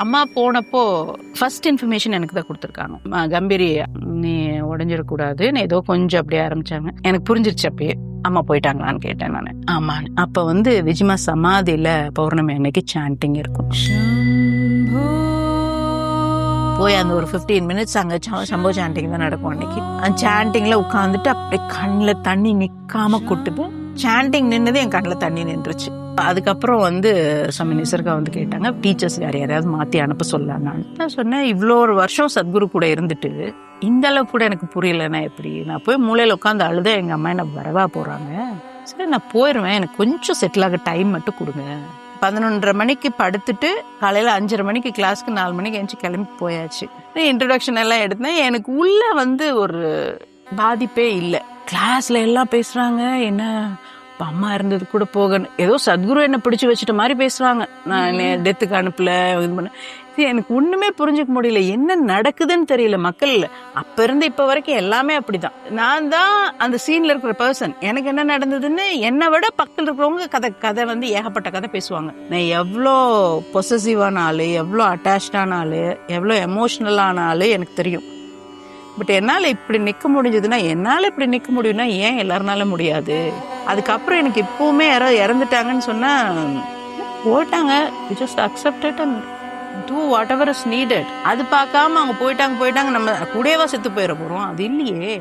அம்மா போனப்போ first information எனக்கு தான் கொடுத்துருக்காங்க. கம்பீரி நீ உடஞ்சிடக்கூடாது, ஏதோ கொஞ்சம் அப்படியே ஆரம்பிச்சாங்க. எனக்கு புரிஞ்சிருச்சு அப்பயே. அம்மா போயிட்டாங்களான்னு கேட்டேன் நான். ஆமா. அப்ப விஜிமா சமாதியில பௌர்ணமி அன்னைக்கு சாண்டிங் இருக்கும். போய் அந்த ஒரு 15 மினிட்ஸ் அங்க சம்போ சாண்டிங் தான் நடக்கும் அன்னைக்கு. அந்த சாண்டிங்ல உட்காந்துட்டு அப்படியே கண்ணில் தண்ணி நிக்காம கொட்டுது. சாண்டிங் நின்னது என் கண்ணில் தண்ணி நின்றுச்சு. அதுக்கப்புறம் சம நிசர்கா கேட்டாங்க, டீச்சர்ஸ் யாரையாவது மாத்தி அனுப்ப சொல்லலாம். நான் சொன்னேன், இவ்வளோ ஒரு வருஷம் சத்குரு கூட இருந்துட்டு இந்த அளவு கூட எனக்கு புரியலன்னா எப்படி? நான் போய் மூலையில உட்காந்து அழுத எங்க அம்மா என்ன வரவா போறாங்க. சரி நான் போயிடுவேன், எனக்கு கொஞ்சம் செட்டில் ஆக டைம் மட்டும் கொடுங்க. 11:30 மணிக்கு படுத்துட்டு காலையில 5:30 மணிக்கு கிளாஸ்க்கு 4 மணிக்கு எழுந்து கிளம்பி போயாச்சு. இன்ட்ரடக்ஷன் எல்லாம் எடுத்தேன். எனக்கு உள்ள ஒரு பாதிப்பே இல்லை. கிளாஸ்ல எல்லாம் பேசுறாங்க, என்ன அம்மா இருந்தது கூட போகணும், ஏதோ சத்குரு என்ன பிடிச்சு வச்சுட்ட மாதிரி பேசுறாங்க. நான் டெத்துக்கு அனுப்பல, இது பண்ண. எனக்கு ஒண்ணுமே புரிஞ்சுக்க முடியல, என்ன நடக்குதுன்னு தெரியல. மக்கள் அப்ப இருந்து இப்ப வரைக்கும் எல்லாமே அப்படிதான். நான் தான் அந்த சீன்ல இருக்கிற பர்சன். எனக்கு என்ன நடந்ததுன்னு என்னை விட பக்கத்துல இருக்கிறவங்க கதை ஏகப்பட்ட கதை பேசுவாங்க. நான் எவ்வளோ பொசசிவான ஆளு, எவ்வளோ அட்டாச்சான ஆளு, எவ்வளோ எமோஷனலான ஆளு எனக்கு தெரியும். பட் என்னால் இப்படி நிற்க முடிஞ்சதுன்னா, என்னால் இப்படி நிற்க முடியும்னா ஏன் எல்லாருனால முடியாது? அதுக்கப்புறம் எனக்கு இப்பவுமே யாராவது இறந்துட்டாங்கன்னு சொன்னா போயிட்டாங்க, you just accept it and do whatever is needed. அது பார்க்காம அவங்க போயிட்டாங்க நம்ம கூடவா செத்து போயிட போறோம்? அது இல்லையே.